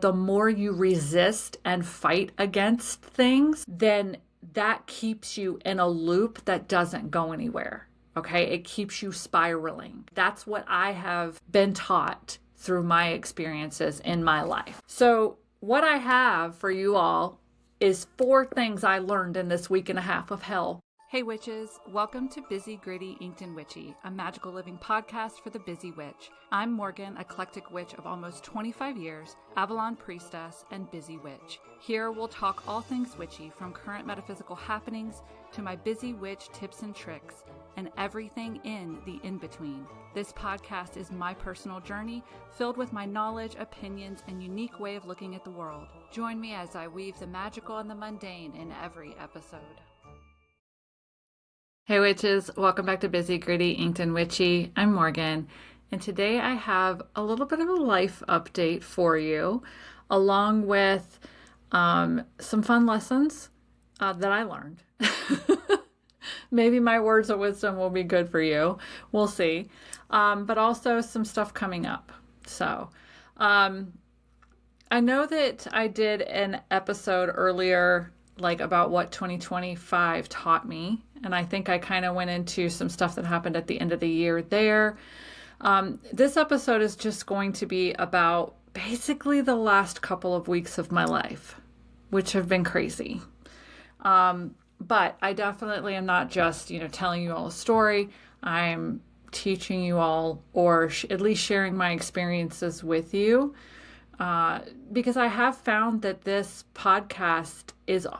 The more you resist and fight against things, then that keeps you in a loop that doesn't go anywhere. Okay, it keeps you spiraling. That's what I have been taught through my experiences in my life. So what I have for you all is 4 things I learned in this week and a half of hell. Hey witches, welcome to Busy, Gritty, Inked and Witchy, a magical living podcast for the busy witch. I'm Morgan, eclectic witch of almost 25 years, Avalon priestess, and busy witch. Here we'll talk all things witchy, from current metaphysical happenings to my busy witch tips and tricks, and everything in the in-between. This podcast is my personal journey, filled with my knowledge, opinions, and unique way of looking at the world. Join me as I weave the magical and the mundane in every episode. Hey witches, welcome back to Busy, Gritty, Inked and Witchy. I'm Morgan, and today I have a little bit of a life update for you, along with some fun lessons that I learned. Maybe my words of wisdom will be good for you. We'll see. But also some stuff coming up. So I know that I did an episode earlier about what 2025 taught me. And I think I kind of went into some stuff that happened at the end of the year there. This episode is just going to be about basically the last couple of weeks of my life, which have been crazy. But I definitely am not just, telling you all a story. I'm teaching you all, or at least sharing my experiences with you. Because I have found that this podcast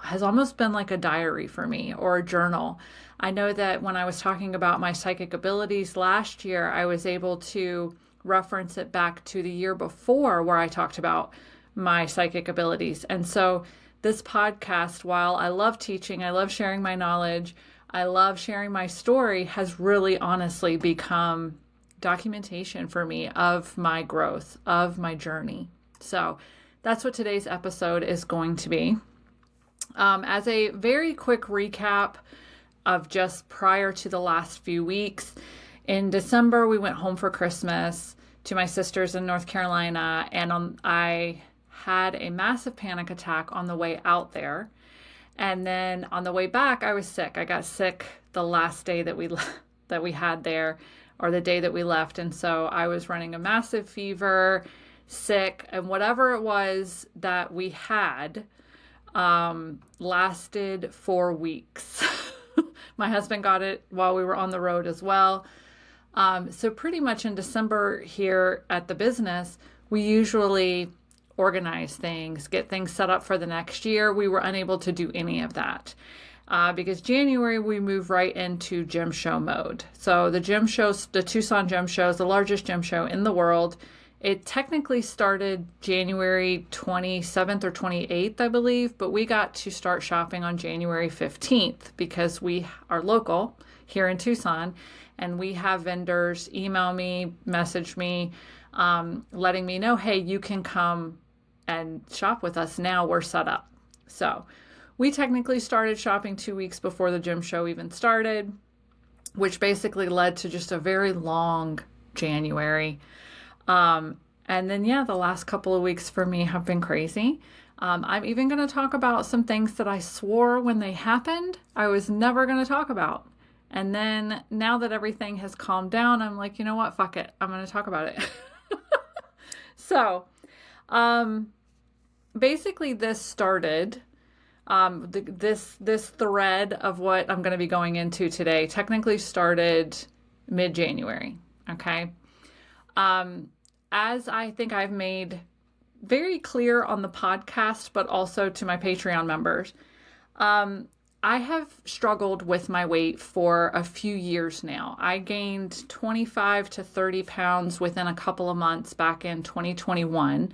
has almost been like a diary for me, or a journal. I know that when I was talking about my psychic abilities last year, I was able to reference it back to the year before where I talked about my psychic abilities. And so this podcast, while I love teaching, I love sharing my knowledge, I love sharing my story, has really honestly become documentation for me of my growth, of my journey. So that's what today's episode is going to be. As a very quick recap of just prior to the last few weeks, in December, we went home for Christmas to my sisters in North Carolina, and I had a massive panic attack on the way out there. And then on the way back, I was sick. I got sick the last day that we had there, or the day that we left. And so I was running a massive fever, sick, and whatever it was that we had lasted 4 weeks. My husband got it while we were on the road as well. So pretty much in December here at the business, we usually organize things, get things set up for the next year. We were unable to do any of that because January we moved right into gym show mode. So the gym shows, the Tucson Gym Show is the largest gym show in the world. It technically started January 27th or 28th, I believe, but we got to start shopping on January 15th because we are local here in Tucson, and we have vendors email me, message me, letting me know, hey, you can come and shop with us now. We're set up. So we technically started shopping 2 weeks before the gym show even started, which basically led to just a very long January. And then, the last couple of weeks for me have been crazy. I'm even going to talk about some things that I swore when they happened I was never going to talk about. And then now that everything has calmed down, I'm like, you know what? Fuck it. I'm going to talk about it. So, basically this started, this thread of what I'm going to be going into today technically started mid-January. Okay. As I think I've made very clear on the podcast, but also to my Patreon members, I have struggled with my weight for a few years now. I gained 25 to 30 pounds within a couple of months back in 2021.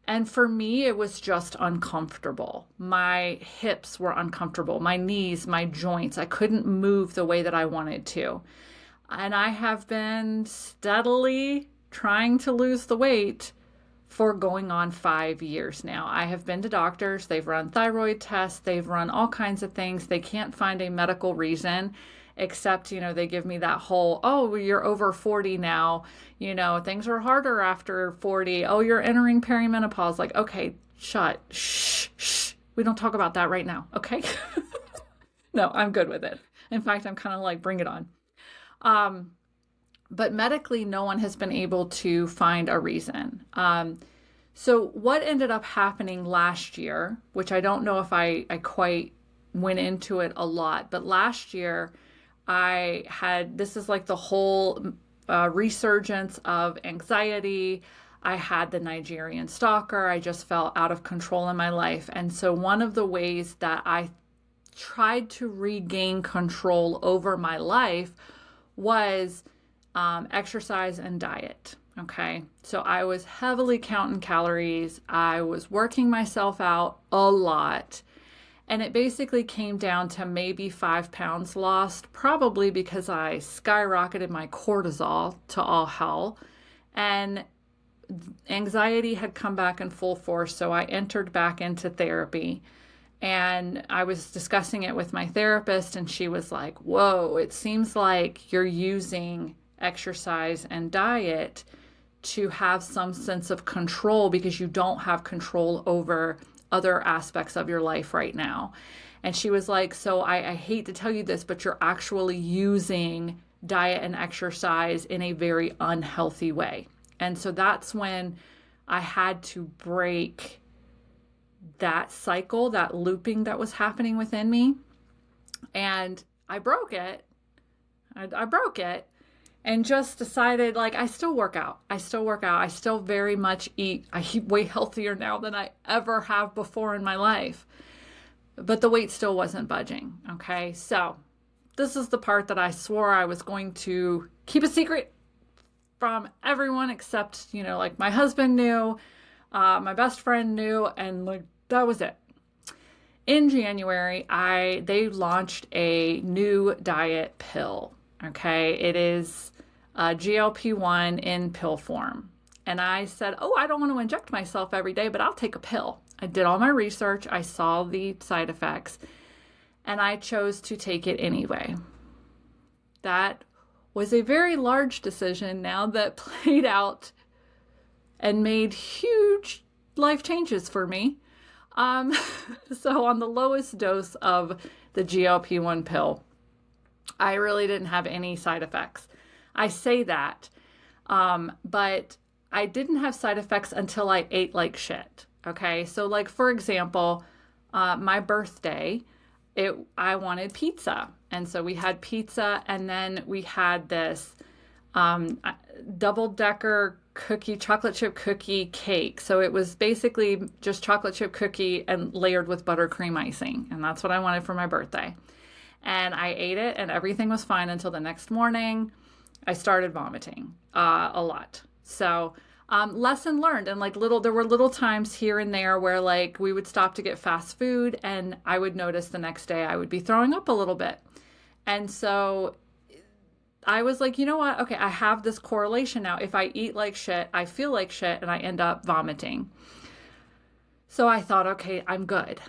And for me, it was just uncomfortable. My hips were uncomfortable, my knees, my joints. I couldn't move the way that I wanted to. And I have been steadily trying to lose the weight for going on 5 years now. I have been to doctors. They've run thyroid tests. They've run all kinds of things. They can't find a medical reason. except, they give me that whole, oh, you're over 40 now, things are harder after 40. Oh, you're entering perimenopause. Like, okay, shh. We don't talk about that right now, okay? No, I'm good with it. In fact, I'm kind of like, bring it on. Um, but medically, no one has been able to find a reason. So what ended up happening last year, which I don't know if I quite went into it a lot, but last year this is like the whole resurgence of anxiety. I had the Nigerian stalker. I just felt out of control in my life. And so one of the ways that I tried to regain control over my life was exercise and diet. Okay. So I was heavily counting calories. I was working myself out a lot. And it basically came down to maybe 5 pounds lost, probably because I skyrocketed my cortisol to all hell. And anxiety had come back in full force. So I entered back into therapy. And I was discussing it with my therapist, and she was like, whoa, it seems like you're using exercise and diet to have some sense of control because you don't have control over other aspects of your life right now. And she was like, so I hate to tell you this, but you're actually using diet and exercise in a very unhealthy way. And so that's when I had to break that cycle, that looping that was happening within me. And I broke it. I broke it and just decided, like, I still work out. I still very much eat. I eat way healthier now than I ever have before in my life. But the weight still wasn't budging. Okay. So this is the part that I swore I was going to keep a secret from everyone except, like my husband knew, my best friend knew, and like that was it. In January, they launched a new diet pill. Okay. It is GLP-1 in pill form. And I said, oh, I don't want to inject myself every day, but I'll take a pill. I did all my research. I saw the side effects, and I chose to take it anyway. That was a very large decision now that played out and made huge life changes for me. So on the lowest dose of the GLP-1 pill, I really didn't have any side effects. I say that, but I didn't have side effects until I ate like shit. Okay. So like, for example, my birthday, I wanted pizza. And so we had pizza, and then we had this double-decker chocolate chip cookie cake. So it was basically just chocolate chip cookie and layered with buttercream icing. And that's what I wanted for my birthday. And I ate it, and everything was fine until the next morning. I started vomiting a lot. So lesson learned. And like there were little times here and there where like we would stop to get fast food, and I would notice the next day I would be throwing up a little bit. And so I was like, you know what? Okay, I have this correlation now. If I eat like shit, I feel like shit, and I end up vomiting. So I thought, okay, I'm good.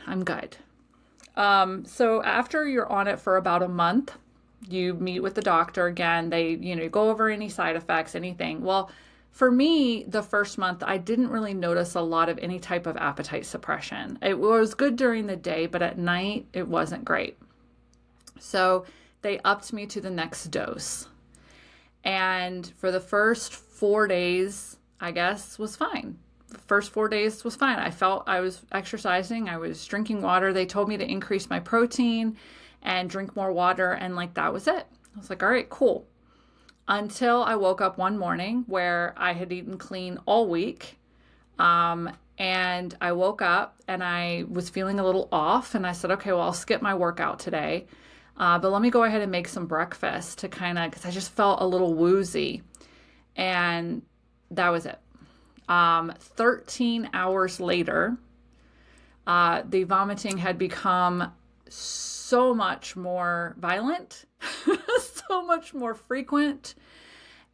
So after you're on it for about a month, you meet with the doctor again. They, go over any side effects, anything. Well, for me, the first month, I didn't really notice a lot of any type of appetite suppression. It was good during the day, but at night, it wasn't great. So they upped me to the next dose. And for the first 4 days, I guess, was fine. The first 4 days was fine. I felt I was exercising. I was drinking water. They told me to increase my protein and drink more water. And like, that was it. I was like, all right, cool. Until I woke up one morning where I had eaten clean all week. And I woke up and I was feeling a little off. And I said, okay, well, I'll skip my workout today. But let me go ahead and make some breakfast to because I just felt a little woozy. And that was it. 13 hours later, the vomiting had become so much more violent, so much more frequent,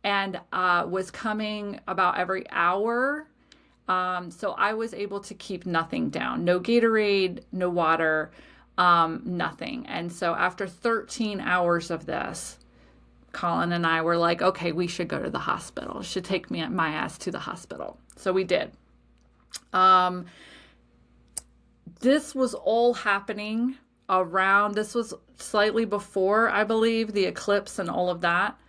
and was coming about every hour. So I was able to keep nothing down. No Gatorade, no water. Nothing. And so after 13 hours of this, Colin and I were like, okay, we should go to the hospital. Should take my ass to the hospital. So we did. This was all happening this was slightly before, I believe, the eclipse and all of that.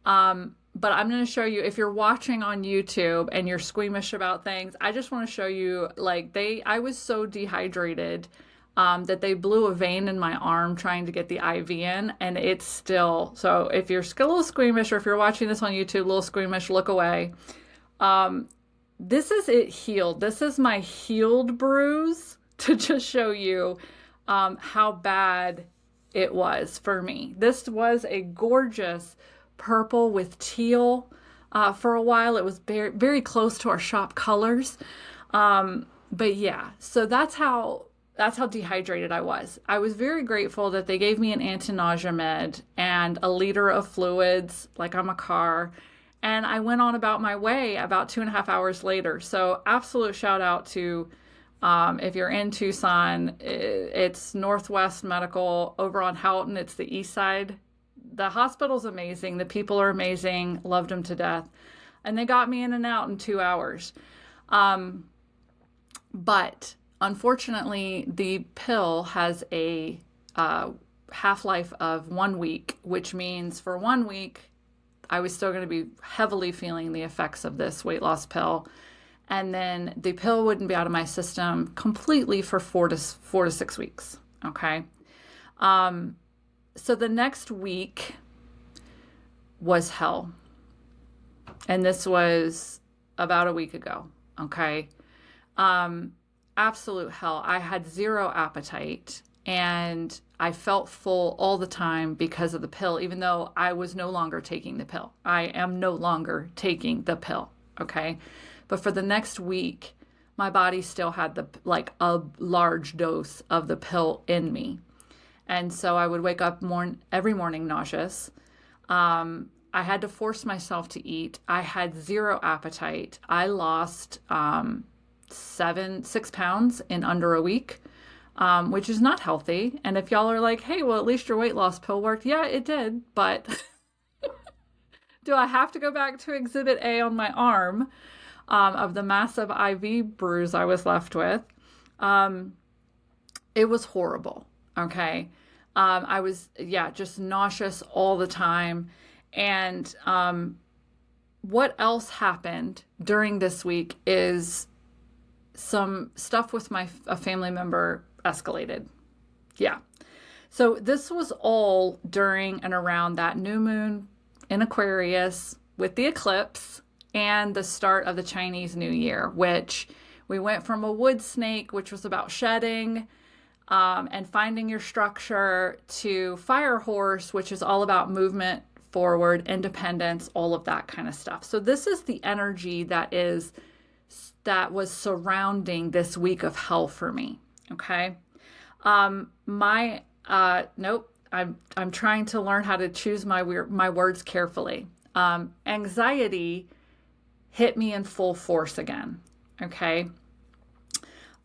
But I'm going to show you, if you're watching on YouTube and you're squeamish about things, I just want to show you, I was so dehydrated that they blew a vein in my arm trying to get the IV in, and it's still, so if you're still a little squeamish, or if you're watching this on YouTube, a little squeamish, look away. This is it healed. This is my healed bruise to just show you how bad it was for me. This was a gorgeous purple with teal for a while. It was very, very close to our shop colors. But yeah, so that's how dehydrated I was. I was very grateful that they gave me an anti-nausea med and a liter of fluids, like I'm a car. And I went on about my way about 2.5 hours later. So absolute shout out to, if you're in Tucson, it's Northwest Medical over on Houghton. It's the east side. The hospital's amazing. The people are amazing. Loved them to death. And they got me in and out in 2 hours. But unfortunately, the pill has a half-life of 1 week, which means for 1 week, I was still going to be heavily feeling the effects of this weight loss pill. And then the pill wouldn't be out of my system completely for 4 to 6 weeks. Okay. So the next week was hell. And this was about a week ago. Okay. Absolute hell. I had zero appetite and I felt full all the time because of the pill, even though I was no longer taking the pill. I am no longer taking the pill. Okay. But for the next week, my body still had a large dose of the pill in me. And so I would wake up every morning nauseous. I had to force myself to eat. I had zero appetite. I lost 6 pounds in under a week, which is not healthy. And if y'all are like, hey, well, at least your weight loss pill worked. Yeah, it did. But do I have to go back to Exhibit A on my arm of the massive IV bruise I was left with? It was horrible. Okay. I was, just nauseous all the time. And what else happened during this week is some stuff with a family member escalated. Yeah. So this was all during and around that new moon in Aquarius with the eclipse and the start of the Chinese New Year, which we went from a wood snake, which was about shedding, and finding your structure, to fire horse, which is all about movement forward, independence, all of that kind of stuff. So this is the energy that was surrounding this week of hell for me. Okay. Nope. I'm trying to learn how to choose my words carefully. Anxiety hit me in full force again. Okay.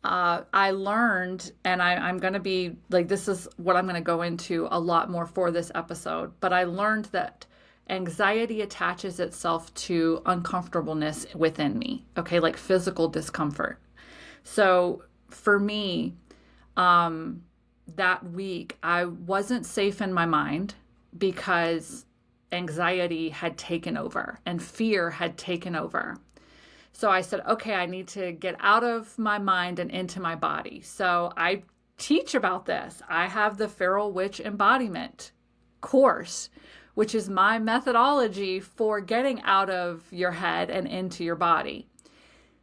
I learned, and I'm going to be this is what I'm going to go into a lot more for this episode, but I learned that anxiety attaches itself to uncomfortableness within me. Okay. Like physical discomfort. So for me, that week I wasn't safe in my mind because anxiety had taken over and fear had taken over. So I said, okay, I need to get out of my mind and into my body. So I teach about this. I have the Feral Witch Embodiment course, which is my methodology for getting out of your head and into your body.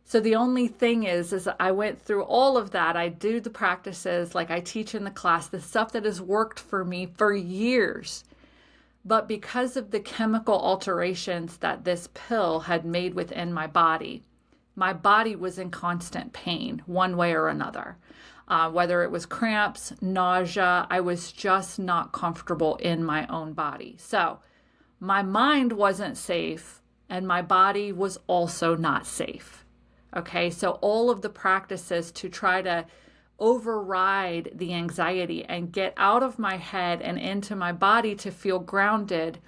So the only thing is I went through all of that. I do the practices like I teach in the class, the stuff that has worked for me for years. But because of the chemical alterations that this pill had made within my body was in constant pain one way or another. Whether it was cramps, nausea, I was just not comfortable in my own body. So my mind wasn't safe and my body was also not safe. Okay, so all of the practices to try to override the anxiety and get out of my head and into my body to feel grounded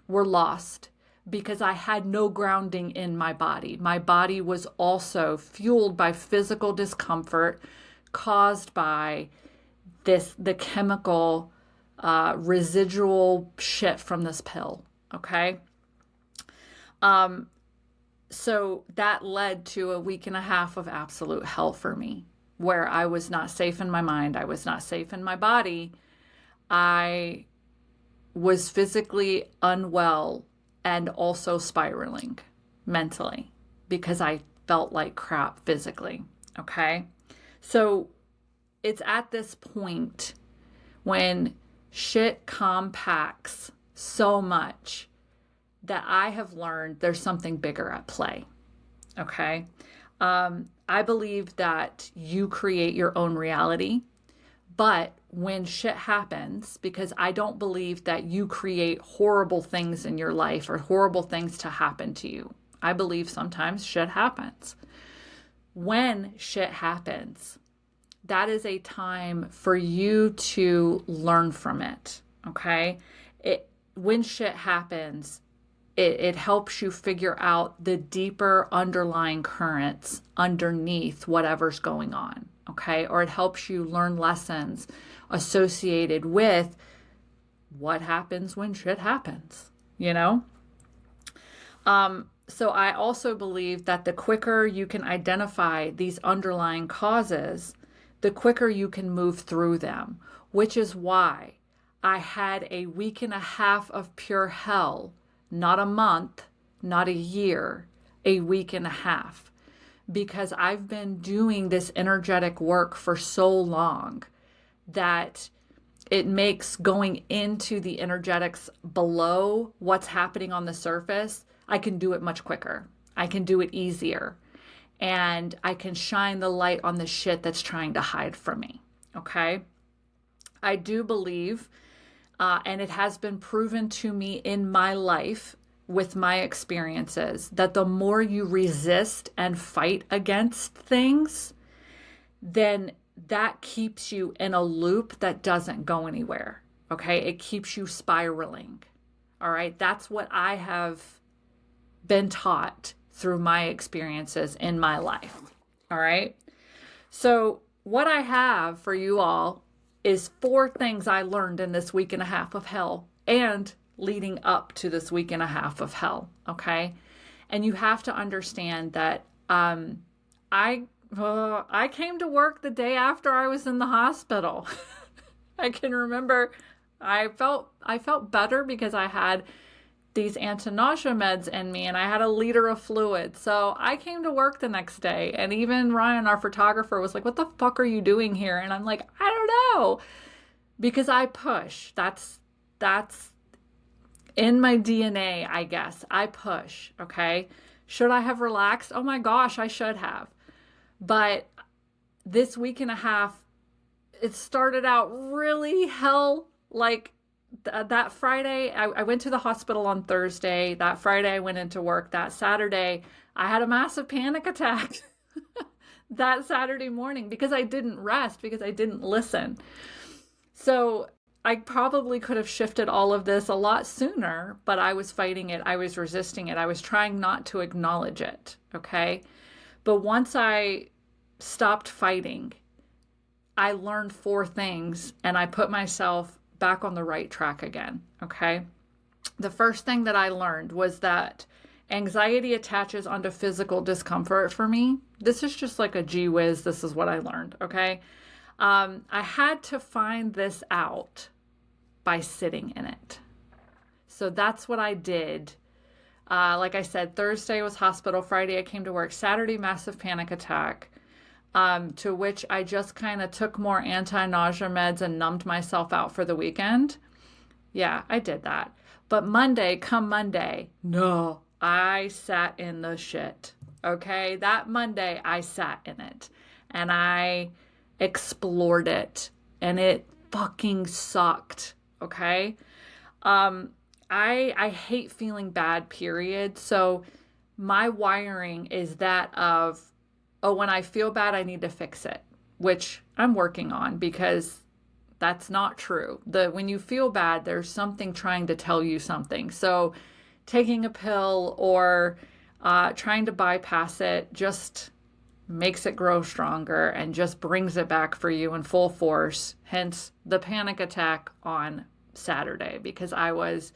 were lost because I had no grounding in my body. My body was also fueled by physical discomfort caused by the chemical residual shit from this pill. Okay. So that led to a week and a half of absolute hell for me, where I was not safe in my mind. I was not safe in my body. I was physically unwell and also spiraling mentally because I felt like crap physically. Okay. So it's at this point when shit compacts so much that I have learned there's something bigger at play. Okay. I believe that you create your own reality, but when shit happens, because I don't believe that you create horrible things in your life or horrible things to happen to you. I believe sometimes shit happens. When shit happens, that is a time for you to learn from it. Okay. When shit happens, it helps you figure out the deeper underlying currents underneath whatever's going on, okay? Or it helps you learn lessons associated with what happens when shit happens, you know? So I also believe that the quicker you can identify these underlying causes, the quicker you can move through them, which is why I had a week and a half of pure hell. Not a month, not a year, a week and a half. Because I've been doing this energetic work for so long that it makes going into the energetics below what's happening on the surface, I can do it much quicker. I can do it easier. And I can shine the light on the shit that's trying to hide from me. Okay? I do believe and it has been proven to me in my life with my experiences that the more you resist and fight against things, then that keeps you in a loop that doesn't go anywhere. Okay. It keeps you spiraling. All right. That's what I have been taught through my experiences in my life. All right. So, what I have for you all is 4 things I learned in this week and a half of hell and leading up to this week and a half of hell, okay? And you have to understand that I came to work the day after I was in the hospital. I can remember I felt better because I had these anti-nausea meds in me and I had a liter of fluid. So I came to work the next day and even Ryan, our photographer, was like, "What the fuck are you doing here?" And I'm like, "I don't know." Because I push. That's in my DNA, I guess. I push, okay? Should I have relaxed? Oh my gosh, I should have. But this week and a half, it started out really hell. Like that Friday, I went to the hospital on Thursday. That Friday, I went into work. That Saturday, I had a massive panic attack that Saturday morning because I didn't rest, because I didn't listen. So I probably could have shifted all of this a lot sooner, but I was fighting it. I was resisting it. I was trying not to acknowledge it, okay? But once I stopped fighting, I learned 4 things and I put myself back on the right track again, okay? The first thing that I learned was that anxiety attaches onto physical discomfort for me. This is just like a gee whiz. This is what I learned, okay? I had to find this out by sitting in it. So that's what I did. Like I said, Thursday was hospital. Friday I came to work. Saturday, massive panic attack. To which I just kind of took more anti-nausea meds and numbed myself out for the weekend. Yeah, I did that. But come Monday, no, I sat in the shit. Okay, that Monday I sat in it and I explored it and it fucking sucked. Okay. I hate feeling bad, period. So my wiring is that of, oh, when I feel bad, I need to fix it. which I'm working on because that's not true. When you feel bad, there's something trying to tell you something. So taking a pill or trying to bypass it just makes it grow stronger and just brings it back for you in full force. Hence the panic attack on Saturday, because I was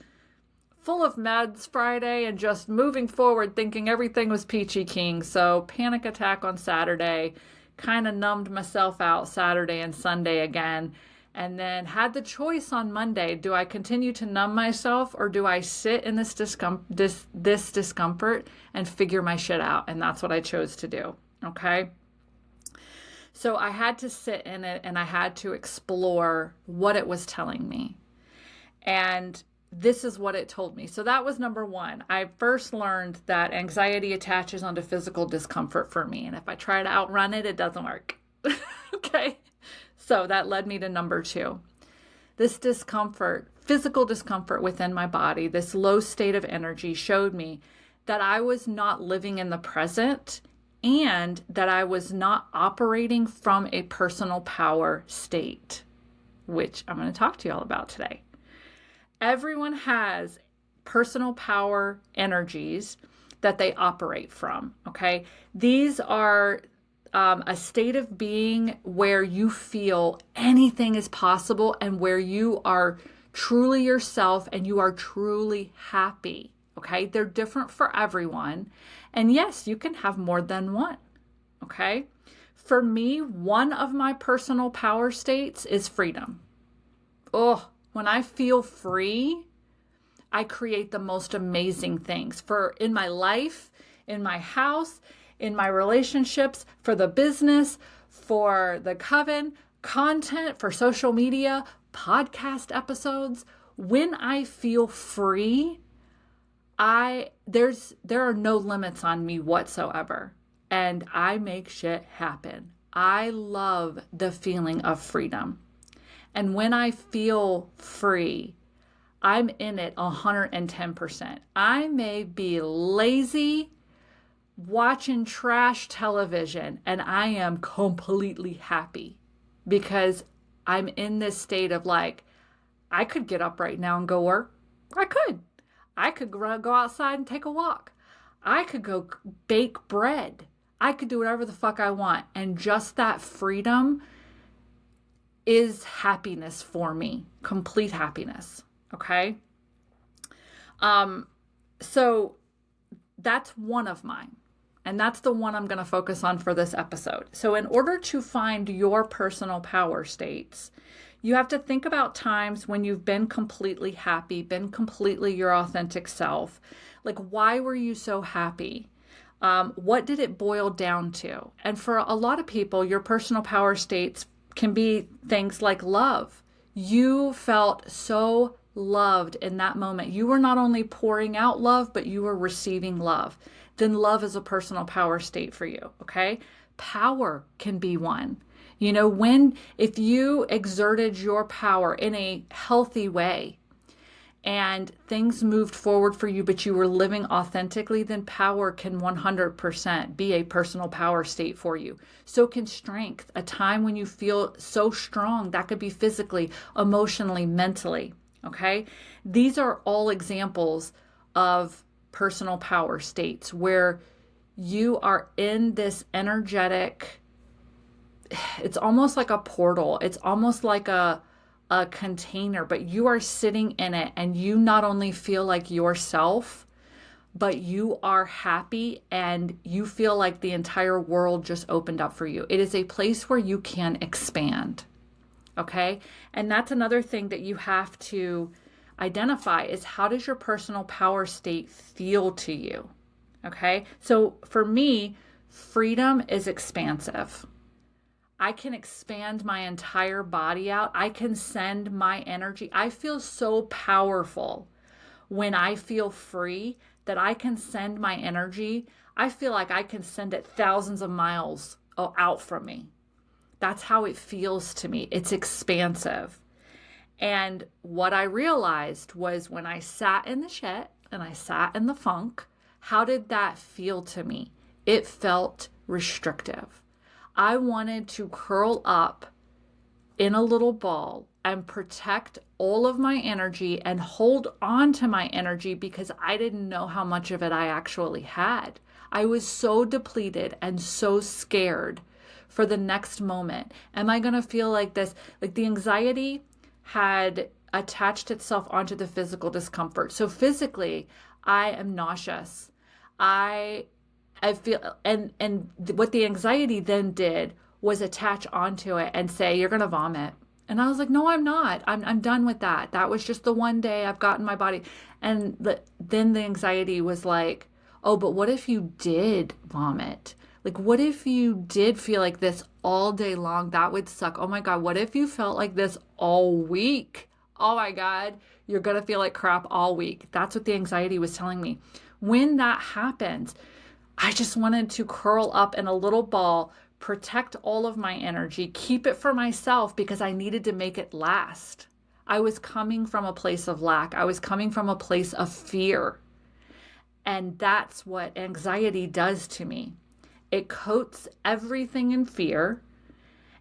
full of meds Friday and just moving forward thinking everything was peachy keen. So panic attack on Saturday, kind of numbed myself out Saturday and Sunday again. And then had the choice on Monday, do I continue to numb myself or do I sit in this discomfort and figure my shit out? And that's what I chose to do. Okay. So I had to sit in it and I had to explore what it was telling me. And this is what it told me. So that was number one. I first learned that anxiety attaches onto physical discomfort for me. And if I try to outrun it, it doesn't work. Okay. So that led me to number two. This discomfort, physical discomfort within my body, this low state of energy showed me that I was not living in the present and that I was not operating from a personal power state, which I'm going to talk to you all about today. Everyone has personal power energies that they operate from, okay? These are a state of being where you feel anything is possible and where you are truly yourself and you are truly happy, okay? They're different for everyone. And yes, you can have more than one, okay? For me, one of my personal power states is freedom. Oh, when I feel free, I create the most amazing things in my life, in my house, in my relationships, for the business, for the coven, content, for social media, podcast episodes. When I feel free, there are no limits on me whatsoever, and I make shit happen. I love the feeling of freedom. And when I feel free, I'm in it 110%. I may be lazy, watching trash television, and I am completely happy because I'm in this state of like, I could get up right now and go work. I could go outside and take a walk. I could go bake bread. I could do whatever the fuck I want. And just that freedom is happiness for me, complete happiness. Okay. So that's one of mine. And that's the one I'm going to focus on for this episode. So in order to find your personal power states, you have to think about times when you've been completely happy, been completely your authentic self. Like, why were you so happy? What did it boil down to? And for a lot of people, your personal power states can be things like love. You felt so loved in that moment. You were not only pouring out love, but you were receiving love. Then love is a personal power state for you, okay? Power can be one. You know, if you exerted your power in a healthy way and things moved forward for you, but you were living authentically, then power can 100% be a personal power state for you. So can strength, a time when you feel so strong. That could be physically, emotionally, mentally, okay? These are all examples of personal power states where you are in this energetic, it's almost like a portal. It's almost like a container, but you are sitting in it and you not only feel like yourself, but you are happy and you feel like the entire world just opened up for you. It is a place where you can expand. Okay. And that's another thing that you have to identify is, how does your personal power state feel to you? Okay. So for me, freedom is expansive. I can expand my entire body out. I can send my energy. I feel so powerful when I feel free that I can send my energy. I feel like I can send it thousands of miles out from me. That's how it feels to me. It's expansive. And what I realized was when I sat in the shit and I sat in the funk, how did that feel to me? It felt restrictive. I wanted to curl up in a little ball and protect all of my energy and hold on to my energy because I didn't know how much of it I actually had. I was so depleted and so scared for the next moment. Am I going to feel like this? Like the anxiety had attached itself onto the physical discomfort. So physically, I am nauseous. I I feel and what the anxiety then did was attach onto it and say you're going to vomit. And I was like, no, I'm not. I'm done with that. That was just the one day I've gotten my body. And then the anxiety was like, oh, but what if you did vomit? Like, what if you did feel like this all day long? That would suck. Oh my God, what if you felt like this all week? Oh my God, you're going to feel like crap all week. That's what the anxiety was telling me. When that happens, I just wanted to curl up in a little ball, protect all of my energy, keep it for myself because I needed to make it last. I was coming from a place of lack. I was coming from a place of fear. And that's what anxiety does to me. It coats everything in fear,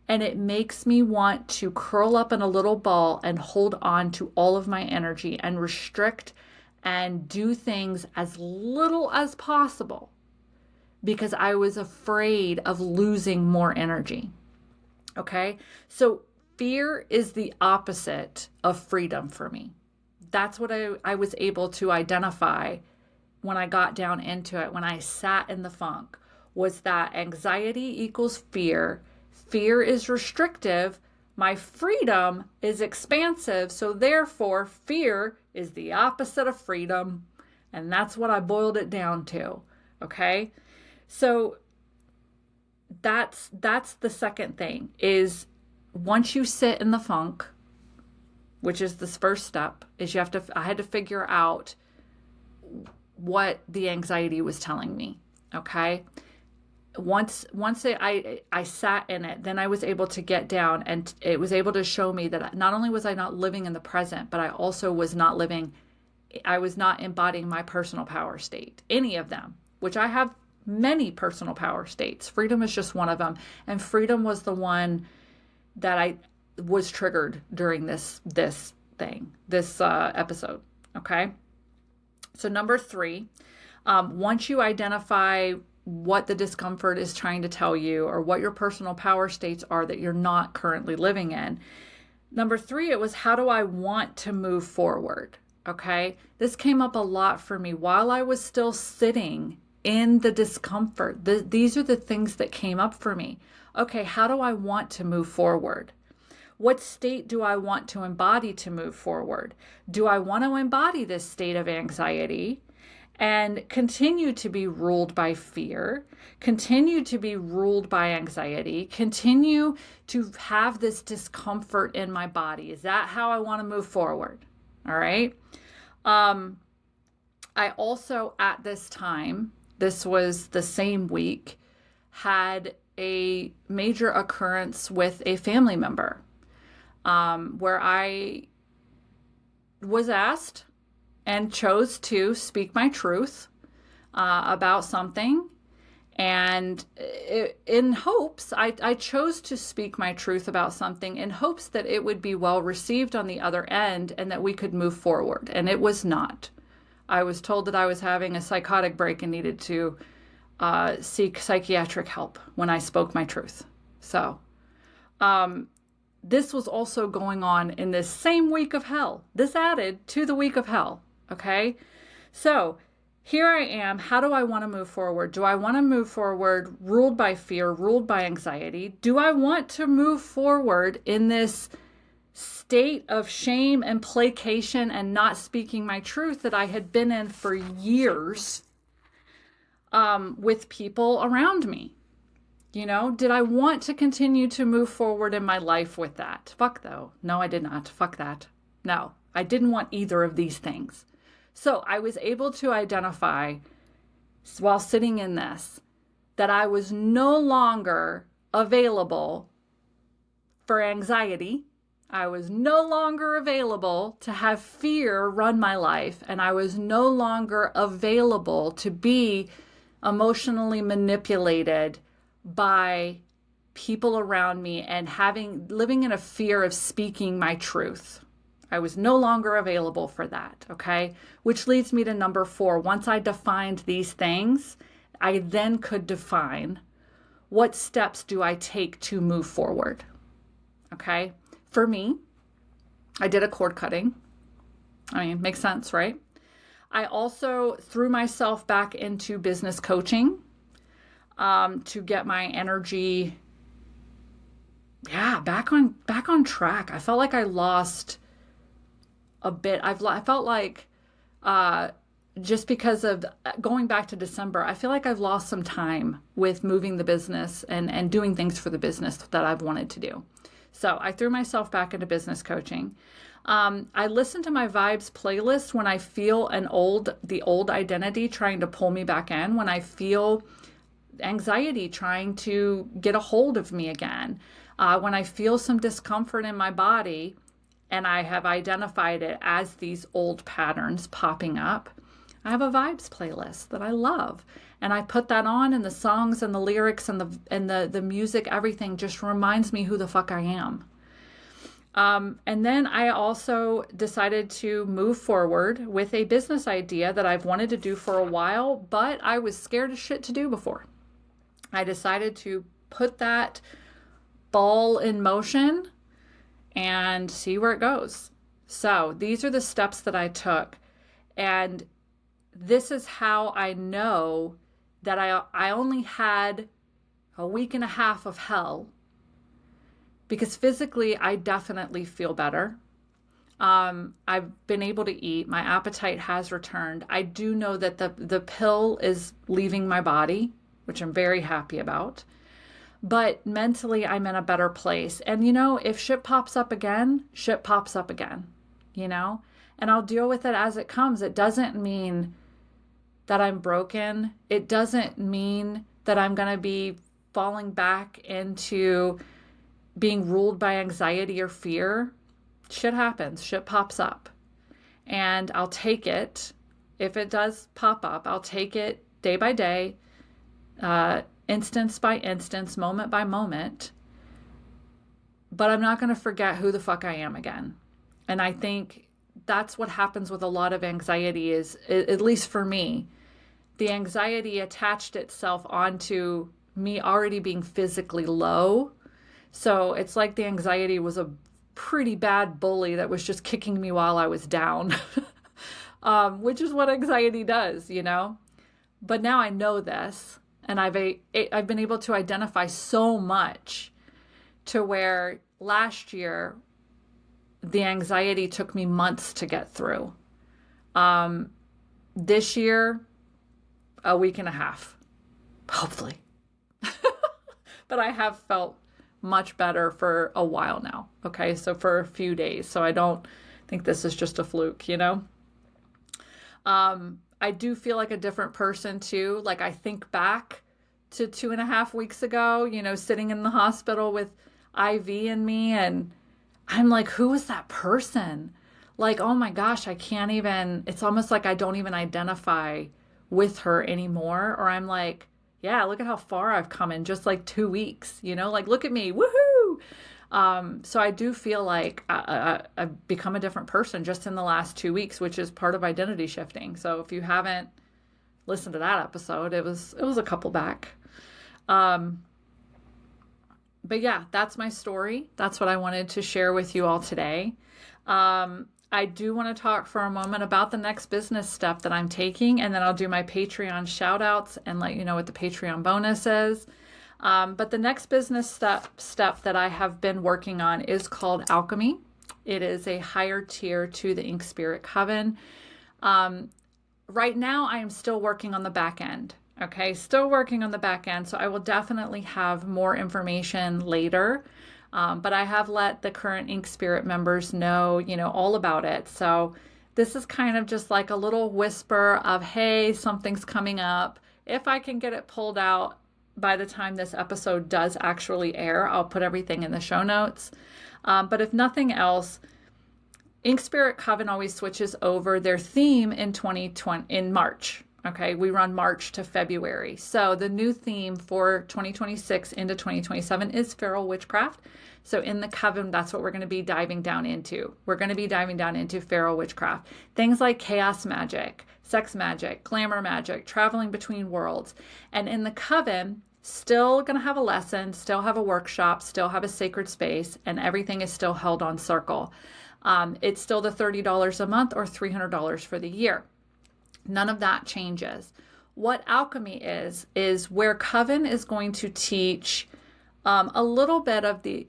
and it makes me want to curl up in a little ball and hold on to all of my energy and restrict and do things as little as possible because I was afraid of losing more energy. Okay? So fear is the opposite of freedom for me. That's what I was able to identify when I got down into it, when I sat in the funk, was that anxiety equals fear. Fear is restrictive. My freedom is expansive. So therefore, fear is the opposite of freedom. And that's what I boiled it down to. Okay? So that's the second thing is once you sit in the funk, which is this first step, is I had to figure out what the anxiety was telling me. Okay? Once I sat in it, then I was able to get down and it was able to show me that not only was I not living in the present, but I also was not embodying my personal power state, any of them, which I have many personal power states. Freedom is just one of them. And freedom was the one that I was triggered during this episode. Okay. So number 3, once you identify what the discomfort is trying to tell you or what your personal power states are that you're not currently living in. Number 3, it was how do I want to move forward? Okay. This came up a lot for me while I was still sitting in the discomfort. These are the things that came up for me. Okay. How do I want to move forward? What state do I want to embody to move forward? Do I want to embody this state of anxiety and continue to be ruled by fear, continue to be ruled by anxiety, continue to have this discomfort in my body? Is that how I want to move forward? All right. I also, at this time, this was the same week, had a major occurrence with a family member where I was asked and chose to speak my truth about something. And in hopes, I chose to speak my truth about something in hopes that it would be well received on the other end and that we could move forward. And it was not. I was told that I was having a psychotic break and needed to seek psychiatric help when I spoke my truth. So this was also going on in this same week of hell. This added to the week of hell. Okay, so here I am. How do I want to move forward? Do I want to move forward ruled by fear, ruled by anxiety? Do I want to move forward in this state of shame and placation and not speaking my truth that I had been in for years with people around me? You know, did I want to continue to move forward in my life with that? Fuck though. No, I did not. Fuck that. No, I didn't want either of these things. So I was able to identify while sitting in this that I was no longer available for anxiety. I was no longer available to have fear run my life. And I was no longer available to be emotionally manipulated by people around me and living in a fear of speaking my truth. I was no longer available for that, okay? Which leads me to number 4. Once I defined these things, I then could define what steps do I take to move forward, okay? For me, I did a cord cutting. I mean, makes sense, right? I also threw myself back into business coaching to get my energy, back on track. I felt like I lost a bit. I felt like just because of going back to December, I feel like I've lost some time with moving the business and doing things for the business that I've wanted to do. So I threw myself back into business coaching. I listen to my vibes playlist when I feel the old identity trying to pull me back in, when I feel anxiety trying to get a hold of me again, when I feel some discomfort in my body and I have identified it as these old patterns popping up. I have a vibes playlist that I love, and I put that on, and the songs and the lyrics and the music, everything just reminds me who the fuck I am. And then I also decided to move forward with a business idea that I've wanted to do for a while, but I was scared as shit to do before. I decided to put that ball in motion and see where it goes. So these are the steps that I took. And this is how I know that I only had a week and a half of hell, because physically I definitely feel better. I've been able to eat. My appetite has returned. I do know that the pill is leaving my body, which I'm very happy about. But mentally, I'm in a better place. And, if shit pops up again, shit pops up again, and I'll deal with it as it comes. It doesn't mean that I'm broken. It doesn't mean that I'm going to be falling back into being ruled by anxiety or fear. Shit happens. Shit pops up. And I'll take it. If it does pop up, I'll take it day by day, instance by instance, moment by moment. But I'm not going to forget who the fuck I am again. And I think that's what happens with a lot of anxiety is, at least for me, the anxiety attached itself onto me already being physically low. So it's like the anxiety was a pretty bad bully that was just kicking me while I was down, which is what anxiety does, But now I know this, and I've been able to identify so much to where last year the anxiety took me months to get through. This year, a week and a half, hopefully. But I have felt much better for a while now. Okay, so for a few days. So I don't think this is just a fluke, I do feel like a different person too. Like I think back to 2.5 weeks ago, sitting in the hospital with IV in me, and I'm like, who is that person? Like, oh my gosh, it's almost like I don't even identify with her anymore. Or I'm like, yeah, look at how far I've come in just like 2 weeks, like, look at me, woohoo. So I do feel like I've become a different person just in the last 2 weeks, which is part of identity shifting. So if you haven't listened to that episode, it was a couple back. But yeah, that's my story. That's what I wanted to share with you all today. I do want to talk for a moment about the next business step that I'm taking, and then I'll do my Patreon shout outs and let you know what the Patreon bonus is. But the next business step that I have been working on is called Alchemy. It is a higher tier to the Ink Spirit Coven. Right now, I am still working on the back end. Okay, still working on the back end. So I will definitely have more information later. But I have let the current Ink Spirit members know, all about it. So this is kind of just like a little whisper of, hey, something's coming up. If I can get it pulled out by the time this episode does actually air, I'll put everything in the show notes. But if nothing else, Ink Spirit Coven always switches over their theme in March. Okay, we run March to February. So the new theme for 2026 into 2027 is feral witchcraft. So in the coven, that's what we're going to be diving down into. We're going to be diving down into feral witchcraft. Things like chaos magic, sex magic, glamour magic, traveling between worlds. And in the coven, still going to have a lesson, still have a workshop, still have a sacred space, and everything is still held on circle. It's still the $30 a month or $300 for the year. None of that changes. What alchemy is where coven is going to teach a little bit of the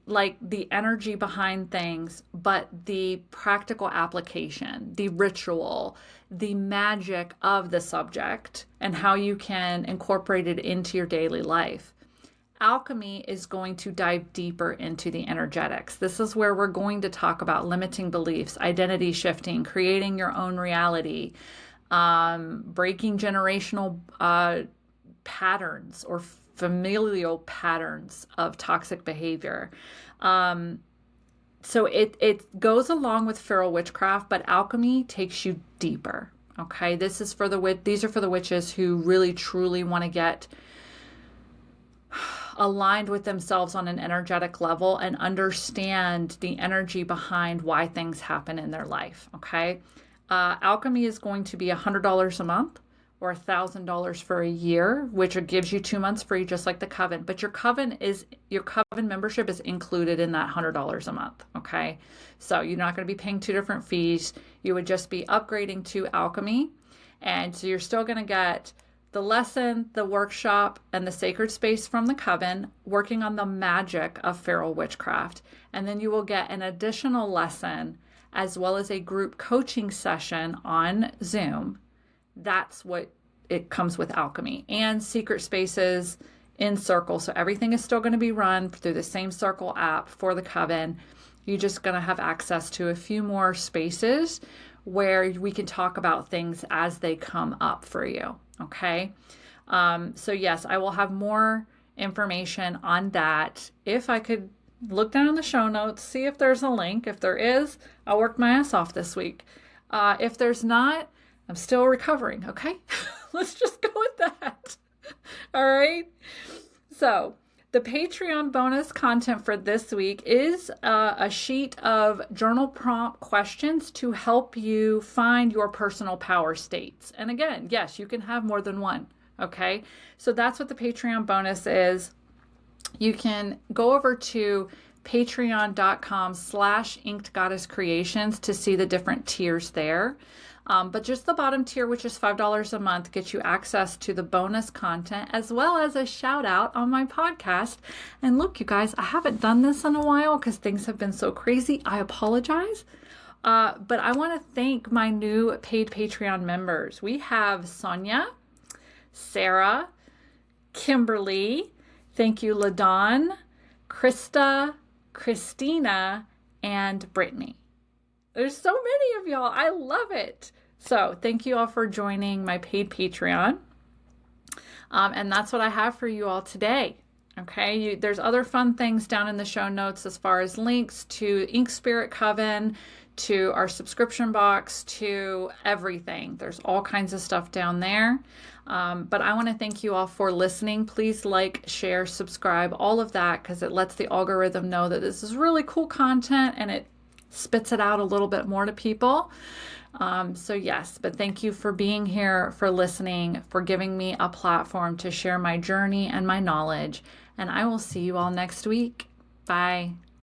energy behind things, but the practical application, the ritual, the magic of the subject, and how you can incorporate it into your daily life. Alchemy is going to dive deeper into the energetics. This is where we're going to talk about limiting beliefs, identity shifting, creating your own reality, breaking generational patterns or familial patterns of toxic behavior. So it goes along with feral witchcraft, but alchemy takes you deeper. Okay, these are for the witches who really truly want to get aligned with themselves on an energetic level and understand the energy behind why things happen in their life. Okay. Alchemy is going to be $100 a month or $1,000 for a year, which gives you 2 months free, just like the coven. But your coven membership is included in that $100 a month. Okay. So you're not going to be paying two different fees. You would just be upgrading to alchemy. And so you're still going to get the lesson, the workshop, and the sacred space from the coven, working on the magic of feral witchcraft. And then you will get an additional lesson as well as a group coaching session on Zoom. That's what it comes with alchemy, and secret spaces in Circle. So everything is still going to be run through the same Circle app for the coven. You're just going to have access to a few more spaces where we can talk about things as they come up for you. Okay. So yes, I will have more information on that. If I could look down in the show notes, see if there's a link. If there is, I'll work my ass off this week. If there's not, I'm still recovering. Okay. Let's just go with that. All right. So the Patreon bonus content for this week is a sheet of journal prompt questions to help you find your personal power states. And again, yes, you can have more than one. Okay. So that's what the Patreon bonus is. You can go over to patreon.com/inkedgoddesscreations to see the different tiers there. But just the bottom tier, which is $5 a month, gets you access to the bonus content as well as a shout out on my podcast. And look, you guys, I haven't done this in a while because things have been so crazy. I apologize. But I want to thank my new paid Patreon members. We have Sonia, Sarah, Kimberly, thank you, LaDawn, Krista, Christina, and Brittany. There's so many of y'all. I love it. So thank you all for joining my paid Patreon. And that's what I have for you all today. Okay. There's other fun things down in the show notes as far as links to Ink Spirit Coven, to our subscription box, to everything. There's all kinds of stuff down there. But I want to thank you all for listening. Please like, share, subscribe, all of that, because it lets the algorithm know that this is really cool content and it spits it out a little bit more to people. So yes, but thank you for being here, for listening, for giving me a platform to share my journey and my knowledge. And I will see you all next week. Bye.